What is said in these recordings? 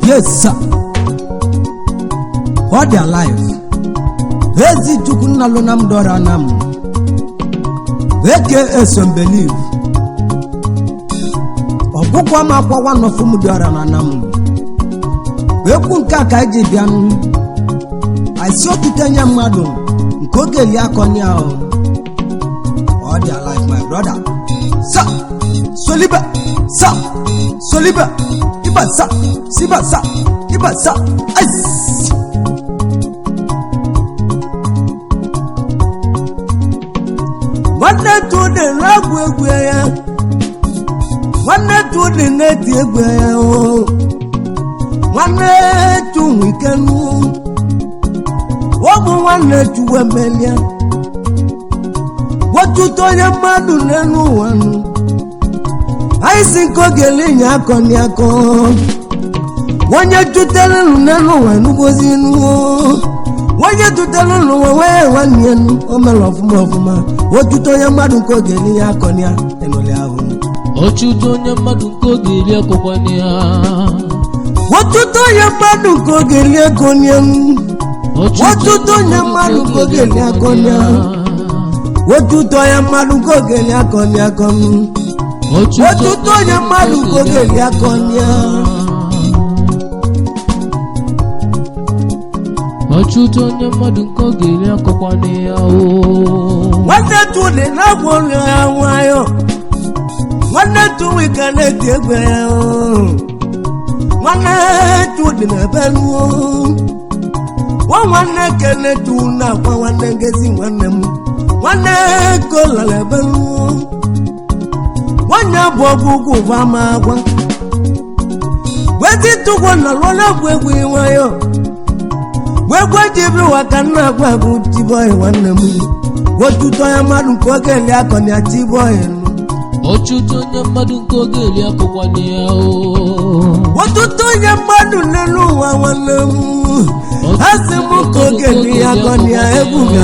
Yes, sir. What their life. Ezi tukuna lunam doranam. Eke some believe. Ogukwa makwa one of them doranam. Wekunka kaji bian. I saw to tenya madam. Nkoge liakonia. What their life, my brother. Sa Soliba. Sa Soliba. Ibasa. Sibasa. Ibasa. Ice. One to the love one to the net one to weekend one to a million. What to tell your mother no one? I think Ogelinya Konyako. One year to tell no one who was in war. 1 year to tell no where 1 year, oh my love, what you tell your mother Ogelinya Konya and Oliahu. What you tell your mother Ogelinya Konya? What you tell your mother Ogelinya Konya? What you tell your mother Ogelinya Konya? What you tell your mother Ogelinya Konya? What you tell your mother Ogelinya Konya? What you tell your mother Ogelinya Konya? What that to the love one while? One night to we can let you go. One night to the never. One night can let you now. One night getting one name. One night call a level. One night Bobu Vama. Where did to one alone where we were? Where would you do? I cannot go to boy one name. What to tell a man who can yak on your T-boy? What you tell your mother Ogelinya Konya? What to tell your mother no one? As the Ogelinya Konya Ebuga.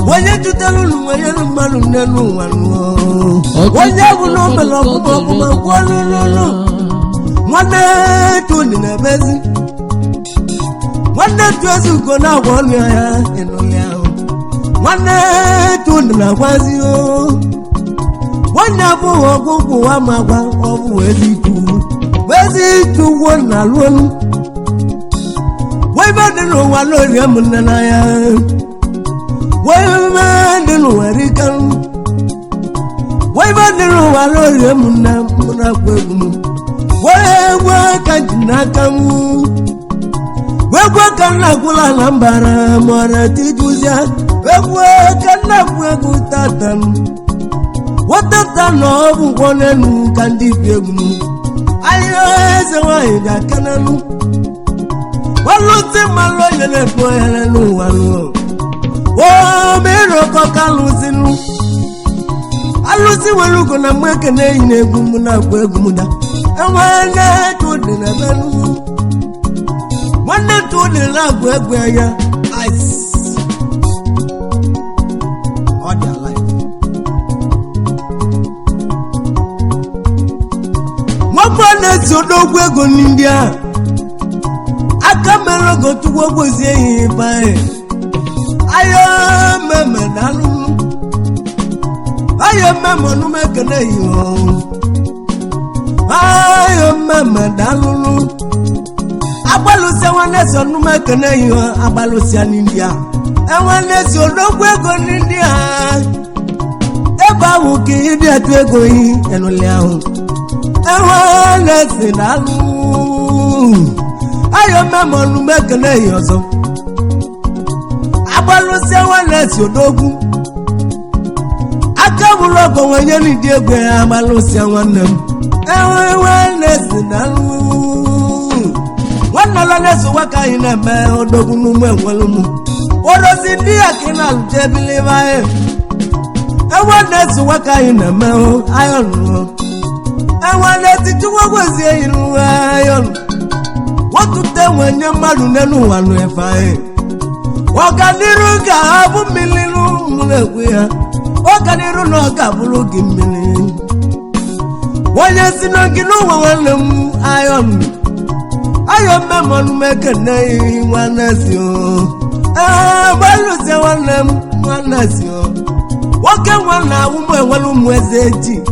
When you tell them where your mother no one. When you will not belong to one day to the best. One day to go now 1 year and only 1 day to the Wazio. One never go to Amawa of where's it to one alone? Why but the no one know Yamunaya? Why man the no where he come? Why but the no one know Yamuna? Where can't you not come? Where can I go on Lambara? Mora Tituja? Where can I go to what the love one and can be I was a way that can I look. What looks in my lawyer and boy and no one. Oh, Mero losing. I lose it when you're gonna make a name in Gumuna. And one night to the level. One night to the love where you ice. All their life. So don't go to India. I come and go to what was here by I am a man. I am a man who make a name. I am a man. Abalusia one is on make a name. Abalusian India. And one is your dog go to India. Eba will give you that way going and only out. I am a man who make a name or so. Abalusia one less your dog. I come look when you need your Abalusia one them. One less than one less work in a man or dog. What does India cannot believe I am? And one less work in a man, I don't know. I wanted to was here in Ryan. What to tell when your mother no one will find? What can you look at? $1 million. What can you look at? $1 million. Why is it not no one? I am. I ayo memonu mekene wanasio balusia wanem wanasio woke wana umu enwelu mwezeji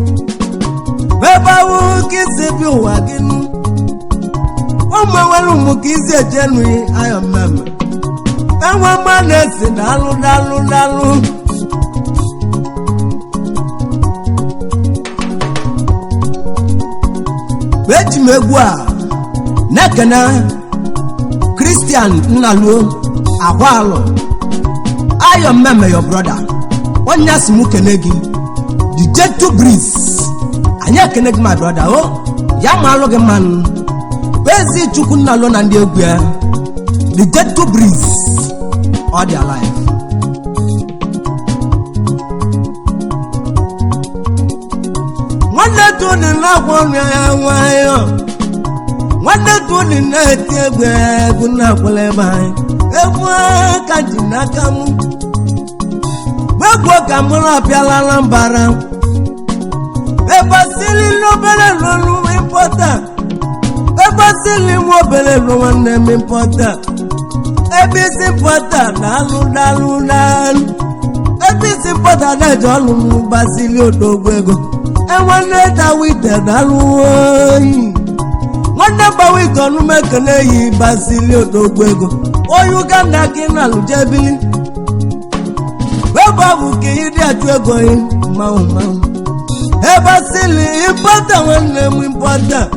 beba ukisi bi waginu umu enwelu mukisi ejenu ayo meme enwe manesi dalu weji megwa nekena Christian Nnaluo Agwalo ayo meme your brother onya simu kenegi the gentle breeze anya kenegi my brother oh ya malo ge man bezi chukwu Nnaluo na ndi egwu ya the gentle breeze all their life wanda tuni na kwonu ya wayo wanda tuni na tiegwe kuna kule bai ewa kajina kamu wegwo kamula piala lambara ebasili lobele lolu importa ebasili mobele lolu nem importa ebisi importa dalu ebisi importa na jolu basili odogwego ewane dawite dalu oyi wanda bawito nu mekene yi basili odogwego o Uganda kina lujebili baba buki idi atuego yi mau ebasili importa wane mu importa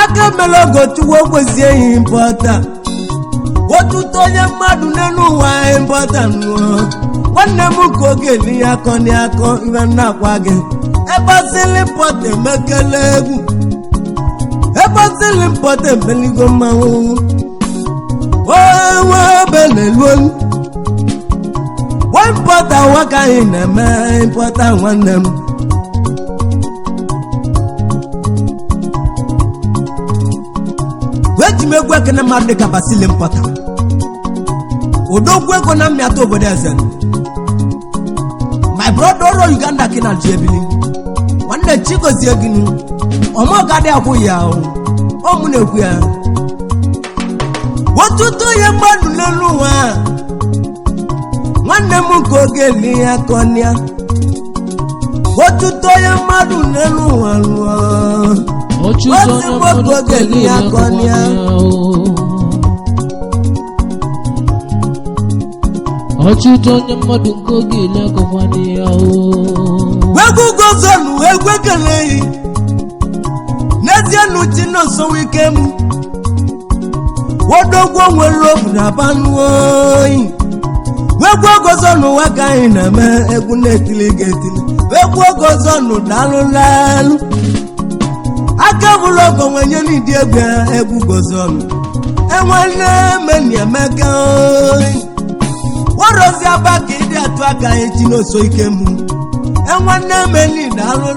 akamelogo tuwo kwezie yi importa wotutonye madu nenu wa importa nuo wane mu kogeli akoni ako iwe na kwage ebasili pote mekelegu ebasili pote beligo mawu wa belelwon one pote waka ina me importa wane mu weji megwe kena marde kabasili importa odogwe ko na miato obodo ezen my brother Uganda kina jebili wande chiko zieginu omo gade akuya o mu na kuya wotuto ye madu lelu wa wande mu ko geli akonia wotuto ye madu lelu wa ochuto ko geli akonia ochuto nyamadu ko geli akonia wegu gozonu egwekele nezienu tino so wikemu wodogwo nwelo na banu oyi wegu gozonu waka ina me egu netiligeti wegu gozonu dalu akabulogo wenye ni di egu gozonu enwane meni emeka oyi worozi abaki idi atu aka etino so ikemu enwane meni dalu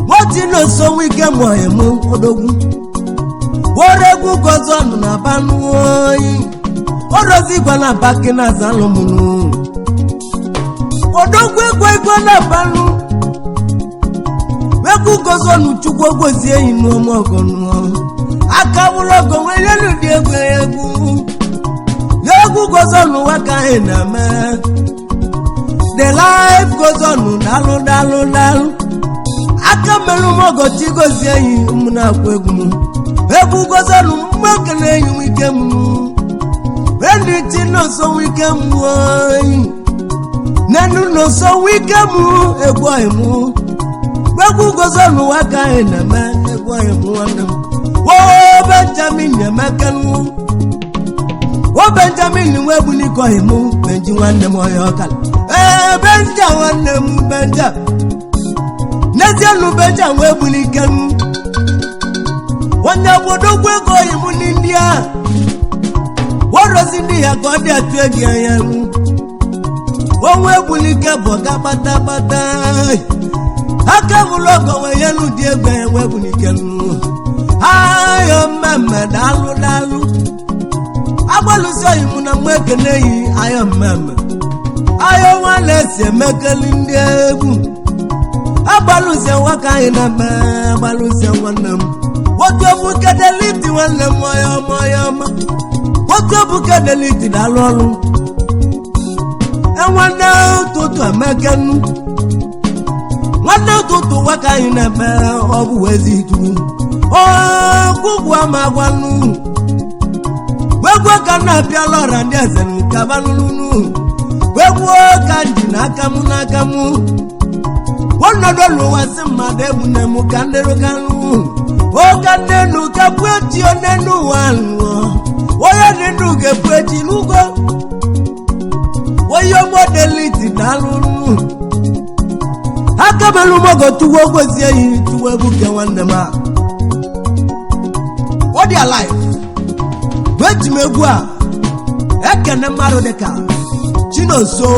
wotino so wike moyemu odogu woregu gozonu na banu oyi orozi gwana baki na zalomunu odogu egwe na banu wegu gozonu chukwu gozie inu omogonu akawulogo weyelu di egwu gozonu waka ina me the life goes on dalu akamelu mogo chigozie yi muna kwegunu egwu goes on mmakele yi wikemu rendi chino so wikemu oyi nenu no so wikemu egwu aimu egwu goes on waka ina me egwu aimu wana wo Benjamin yemekenu wo Benjamin webu ni ko imu benji wanne mo yokal benja wanne mu benja nezelu benja webu ni kenu wanya bodogwe ko imu ni ndia worozi ndi ya ko dia tuegi yanu wo webu ni ke boga patapata akamulogo we yanu di egbe webu ni kenu ayo meme dalu agbaluso imuna mwekene yi ayo meme ayo wale se mekeli ndi egwu agbaluso waka ina me agbaluso wanam wo otu ebuka deliti nwanne m ọya ọma otu ebuka deliti na-alụ ọrụ nwanne ụtụtụ emekenu nwanne ụtụtụ nwaka anyị na-eme ọ bụ ezi itu ọgwụgwụ ama agwanụ wegwu ka na-abịala ọra ndị eze kabanụnụ wegwu ka ndị n'aka m ọnọdụ n'ụwa si mmadụ egbune m ka nderoganụ oge nnenu ka bụ echi onye n'ụwa lụọ onye dị ndụ ga-ebu echi n'ugo onye modeliti na-alụrụ aka melu mogo tuwo gozie yi tuwo ebuke nwanne m a what their life weji m egwu a ekene mmadụ dịka Chinonso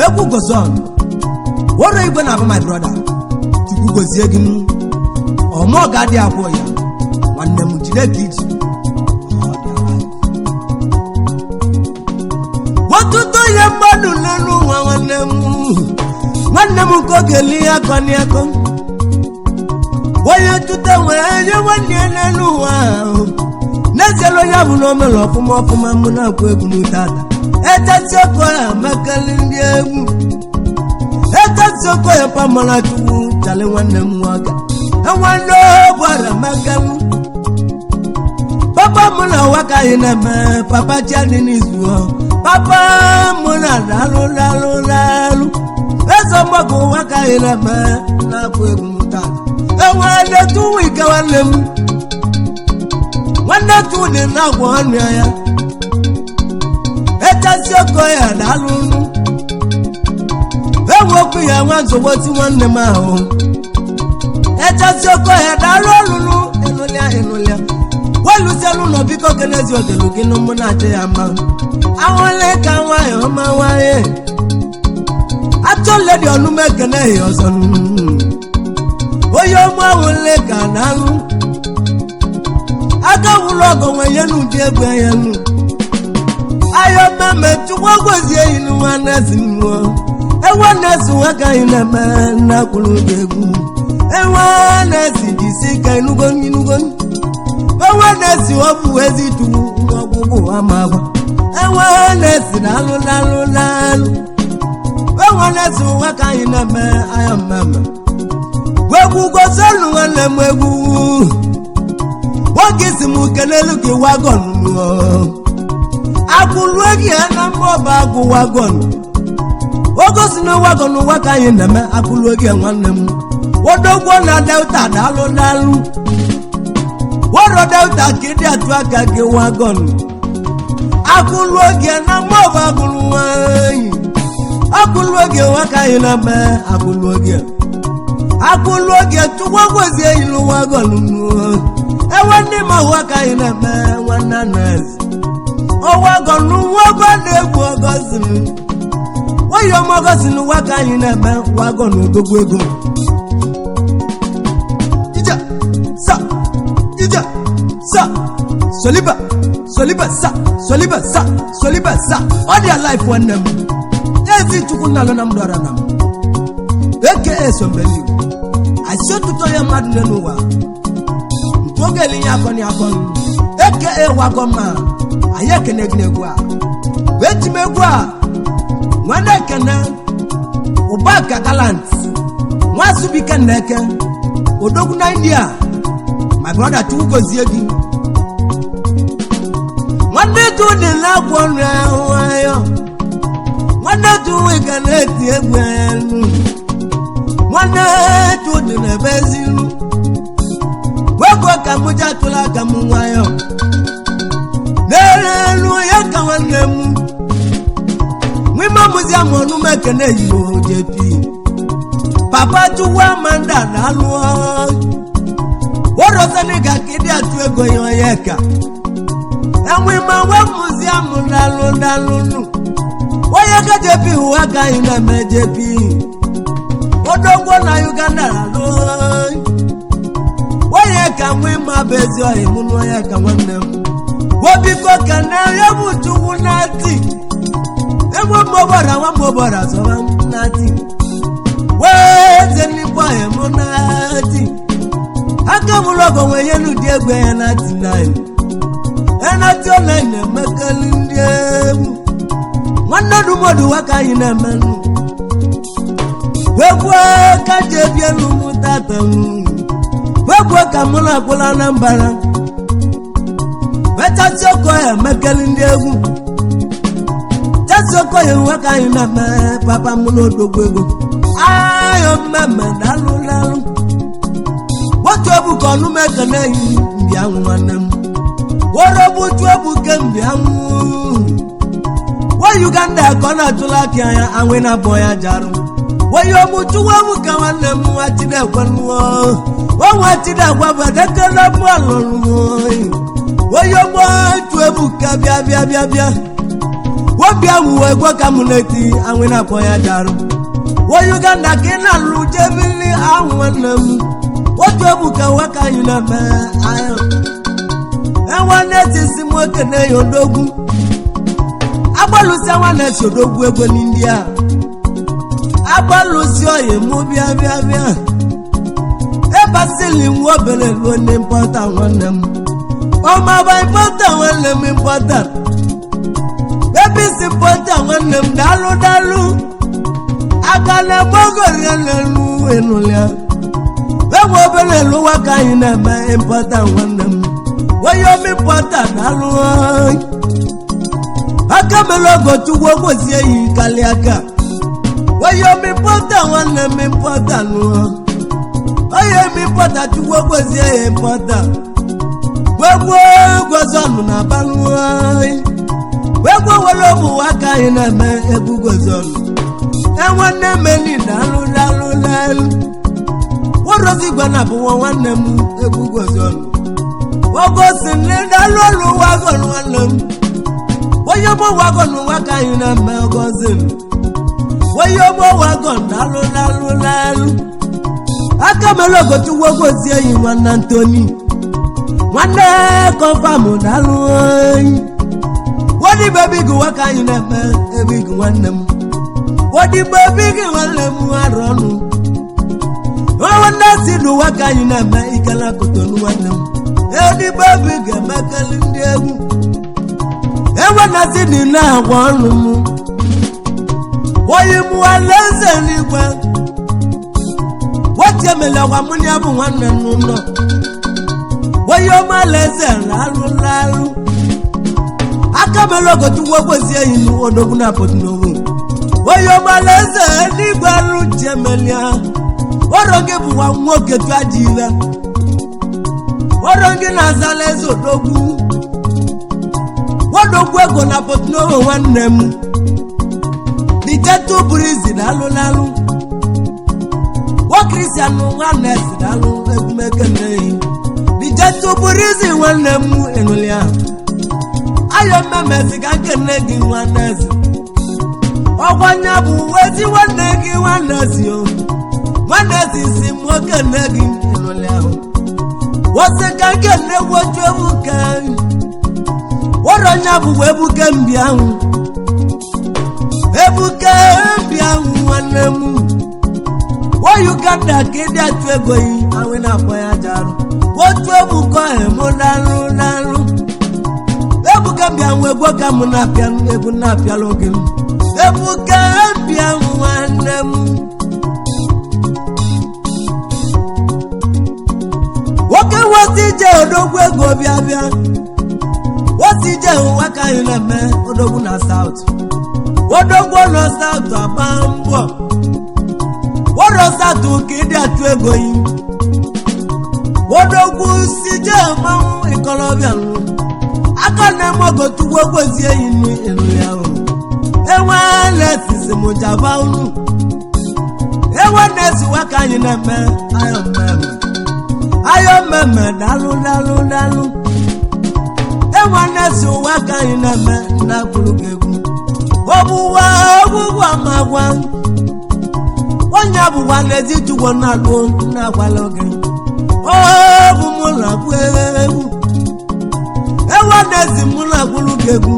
egwu gozon woro igwe na-abụ my brother chukwu gozie gị m ọmọ ga-adị abụọ ya nwanne m jide ka iji ọtụtụ ihe mmadụ n'elu ụwa nwanne m nke oge eli ya akọ n'akọ onye tụta nwere nye nwanne ya n'elu ụwa ahụ n'ezielu onye bụ na omere ọfụma mụ na-akwa egwu n'ụtata etati oko ya mekali ndị egwu etati oko ya pamara chukwu chali nwanne m nwoke nwanne ọbụara mekali papa mụ na waka anyị na-eme papa chiadị n'izu papa mụ na dalụ eze mgbakọ waka anyị na-eme na-akwa egwu n'ụtata nwanne tuwu ike nwanne m nwanne tuwu dị na-agwa ọnụ ya etasi oko ya dalụrụ ewepụ ya nwa nzọgboti nwanne m ahụ etasi oko ya dalụ ọlụlụ ịnụlịa weluzielu nọ biko kenezi odelu gị n'ụmụ na-aja ya mma ahụle ka nwanyị ọma nwanyị atụle dị ọnụme keneghị ọzọ onye ọmụ ahụle ka na-alụ aka wụlụ ọgọ nwenye n'ụdị egwu ya nụ ayo meme chukwu gozie inu nwanne si mmụọ nesi nwaka anyị na-eme na-akwụrụ gị egwu nesi jisi ka inugo nesi ọbụ ezi tuwu ọgwụgwụ ama agwa nesi na-alụ nesi nwaka anyị na-eme ayo mmemme egwu gozi elu nwanne m egwu nwoke isi m kelelu gị wagon akụlụ egi na mmụọba agụ wagon ogo si na wagon waka anyị na-eme akụlụ egi nwanne m wodogwo na delta dalụ woro delta ka ịdị atụ aka gị wagon akụlụ egi na mmụọba agụlụ nwanyị akụlụ egi waka anyị na-eme akụlụ egi tụgwo gozie ilu wagon ewe ndị ma waka anyị na-eme nwanne nezi ọwagọnụ nwogo na-egwu ọgọziri onye ọmọgọziri waka anyị na-eme wagọnụ odogwu ego ija sa soliba sa ọ dị alife nwanne m ezi chukwu nnalụ na mdọrọ na m eke esombeli asị ọtụtụ onye mmadụ n'ụwa nke oge elinye akọni eke wagọ ma anyị ekene gị n'egwu a weji m egwu a nwanne ekene ụbaka galant nwa asụbike nneke odogwu na india my brother chukwu gozie gị nwanne tu dị na-agwọ ọnụ ahụ ayọ nwanne tu wega na-eti egwu elu nwanne tu dị na-ebe eziru wego ka mụja tụla aka m nwayọ n'elu ya ka nwanne m nwime muziam ọnụ mekene yiwo JP papa tuwa manda na-alụ worozani ga kidi atụ ego ya onye ka enwime nwe muziam na-alụ onye ka JP ụwa ka anyị na-eme JP odogwo na Uganda na-alụ onye ka nwime bụ ezi ọhịa mụ na onye ka nwanne m wobiko kanere butugu nati emo mobora soba nati weze ni boye monati akamulogo wenye nudi egwe na tinai ena tiona ina makalinde mwana dumodu waka ina manu wekwa kajebienu mutatamu wekwa kamula kula nambara weta tioko ya makalinde tioko ya waka ina papa mulodo gwego ayo mama dalu dalu watu ebu konu mekana yi mbianwu wanem worobu tu ebu ke mbianwu wa Uganda kona tulaki aya anwe na boya jaru wa yomu tu wamu ka wanem watide kwanu wa watide kwa badaka na mwalonu wa yomu tu ebu ka bia wa bianwu egwa kamuneti anwe na boya jaru wa Uganda kina lujebili anwanem watu ebuka waka yina me ayo enwane sisi mwekene yodogu abalusi enwane yodogu ego n'India abalusi oye mu bia ebasili nwobele lo ni important wanem o ma ba important wanem important ebisi important wanem dalu akana bogore lelu enulia ewo bele lo waka ina ma important wanem woyo mi important dalu akamelogo tuwo ko si yi kaliaka woyo mi important wanem important oye mi important tuwo ko si yi important gbogbo gozonu na balu gbogbo wolobu waka ina ma ebu gozonu enwane meni dalu worozi gbana bu wanem ebu gozonu ogo sinle dalu wagonu wanem woyo mo wagonu waka ina ma ogo sin woyo mo wagon dalu akamelogo tu wogo si yin wan Anthony wane confirm dalu wodi baby go waka ina ma ebi go wanem wodi baby go wanem aronu wanda sidu waka ina ma ikala kotonu wanem edi baby go makalinde egu ewana sidi na wonu woyimu alenze ligwa wotemele wa muni abu wanem no woyo maleze lalu akamelogo tu wogo si yin odogun na potnowo woyo maleze ligwa ru temelia oronge bu wa nwoke tu ajira oronge na zalezo dogu wodogwu ego na potnowo wanem dijetu brizi dalu wo Christian wanes dalu egumekene dijetu brizi wanem enulia ayo meme siga kene gi wanes ogwanya bu wezi wanegi wanes yo wanes si mo kene gi enulia wose ka kene wojo buka woronya bu webuke mbianwu ebuke mbianwu wanem wo Uganda kede atwego yi awena boya jaru wotu ebuko emo dalu ebuka mbianwu egwo ka munapia ebu napia login ebuke mbianwu wanem woke wasije odogwu ego bia wasije waka ina me odogwu na south odogwu na south abambo worosa tu kede atwego yi odogwu sije mawu ikolobia lu akana mogo tu gbogbo si eyin ni enu ya o ewa lesi mojava unu ewa nesi waka yin na me ayo meme dalu ewa nesi waka yin na me na kulugegu obuwa magwa onya buwa nezi tuwo na lo na kwaloge obu mula kwewu ewa nezi mula kulugegu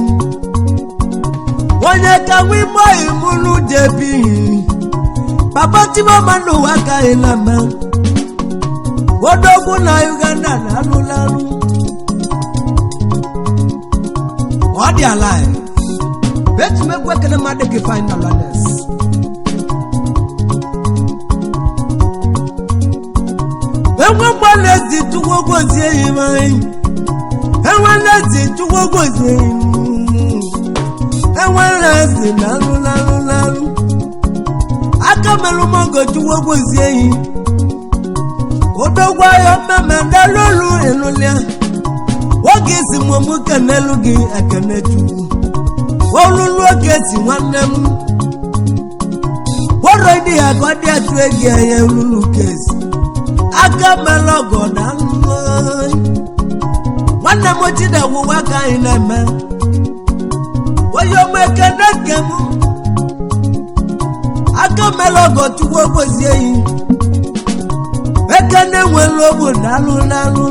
onye ka wi boy mulu debi papa ti mama no waka ina me odogwu na Uganda na-alụlalụ ọ dị alive betumekwe kene mmadụ gị final honest enwe mgbalezi tụgwogozie anyị enwe nlezi tụgwogozie enwe nlezi na-alụlalụ aka merụ mogo tụgwogozie anyị odogwu ayọ mmemme ndalolu elulia oge isi mụmụ kenelu gị ekene chukwu olulu oge si nwanne m wọrọ ndị ya ka ọ dị atụ egi anya olulu kesi aka mere ọgọ na nwanne m chidewụwa ka anyị na-eme onye ọma ekene nke m aka mere ọgọ chukwu ogbozie yi ekene nwere ogbo na-alụ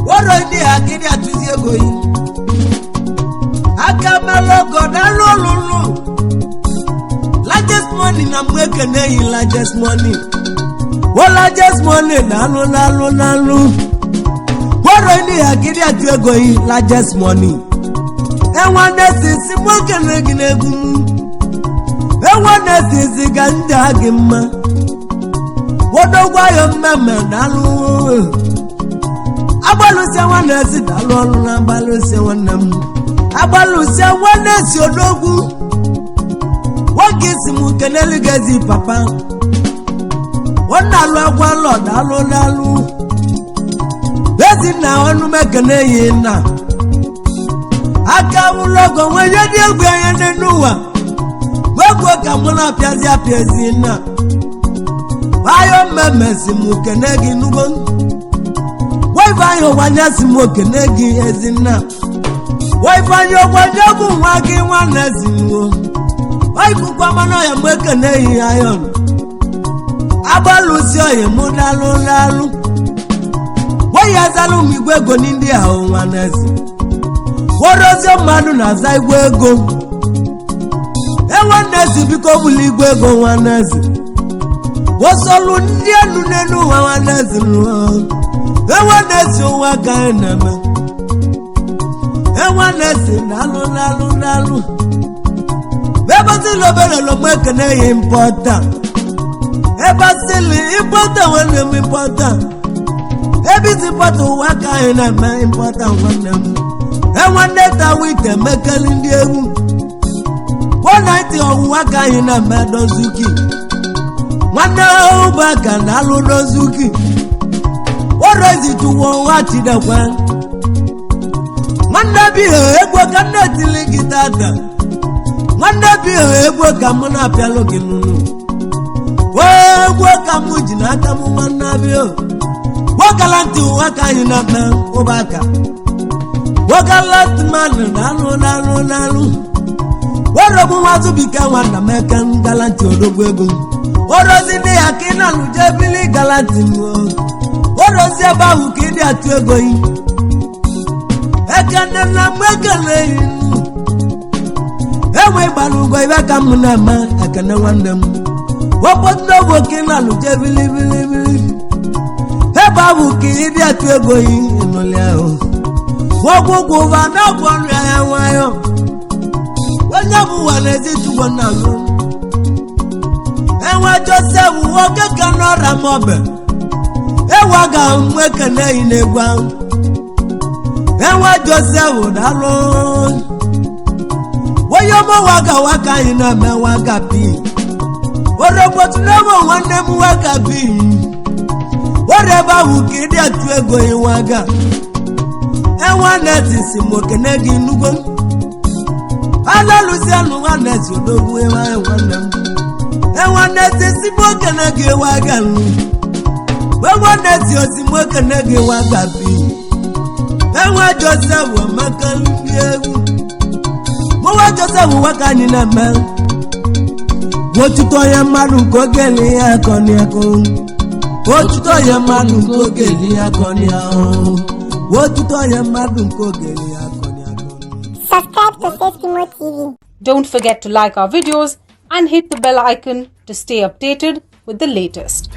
wọrọ ndị ya kịrị atụzi ego yi aka mere ọgọ na-alụ ọlụlụ largest money na mgbe ekene yi largest money largest money na-alụ wọrọ ndị ya kịrị atụ ego yi largest money enwanne sisi mụ ekene gị n'egwu enwanne sisi ka ndị a gị mma odogwu ayọ mmemme na-alụ agbalụsie nwanne si dalụ ọrụ na agbalụsie nwanne m agbalụsie nwanne si odogwu nwoke isi m kenelu gezi papa nwanne alụ agwa lọ dalụ ezi na ọnụ mekene yi na aka ụlọgọ nwenye dị egwu anya n'ụwa gwegwu ka mụ na-apịazi na ayọ mmemme si m kene gị n'ugbo waivanyo wanya si m kene gị ezinna waivanyo wanya bụ nwa gị nwanne si nwo waikukwa mana ya mgbe kene yi ayọ agbalụsi oyi mụ dalụ wayazalụ m igwe ego ndị ahụ nwanne si worozie mmadụ na-aza igwe ego enwanne si biko bụla igwe ego nwanne si wosolu ndị elu n'elu ụwa nwanne si enwanne si ụwa ka anyị na-eme enwanne si na-alụ ebezili obere lọmọ ekene ya impọta ebezili impọta nwanne m impọta ebisi impọta ụwa ka anyị na-eme impọta nwanne m enwanne tawite mekeli ndị egwu 190 ọwụwa ka anyị na-eme dozuki nwanne ụbaka na-alụ dozuki orezituwo nwa chidekwe nwanne bihe egwu ka nne tili gị tata nwanne bihe egwu ka mụ na-apịalụ gị nụnụ egwu ka mụ ji n'aka m nwanne bihe wokala ntị ụwa ka anyị na-eme ụbaka wokala ntị mmadụ na-alụ orogbu nwazubike nwanna m eke galanti orogbu ego orozi ndị ya ka ị na-alụ jebili galanti orozi ebe ahụ ka ị dị atụ ego yi ekene na mgbe ekele yi enwe gbara ụgwọ ibe ka m na-eme ekene nwanne m wepụta n'ogbo ka ị na-alụ jebilibili ebe ahụ ka ị dị atụ ego yi ịnụli ahụ gwọgwụgwụ ụba na-abụ ọrụ ya nwayọ onye bụ ụwa na-ezitugbo na alụ enwe Joseph nwoke ka n'ọra maọbụ ewe aga mgbe ekene yi n'egwu ahụ enwe Joseph dalụ onye ọmụ waka anyị na-eme waka bi orogbotu n'ebe nwanne m waka bi ore ebe ahụ ka ịdị atụ ego yi waga enwe netisi m okene gị n'ugbo alaluzianụ nwanne si odogwu nwanne m enwanne si simo okene gị waga nwanne si osimo okene gị waga bi enwe Joseph maka ndị egwu mụwa Joseph waka anyị na-eme otuto ya mmadụ nke ogeli ya akọni akọ otuto ya mmadụ nke ogeli ya akọni ahụ otuto ya mmadụ nke ogeli ya akọni akọ. Subscribe to Safety TV. Don't forget to like our videos and hit the bell icon to stay updated with the latest.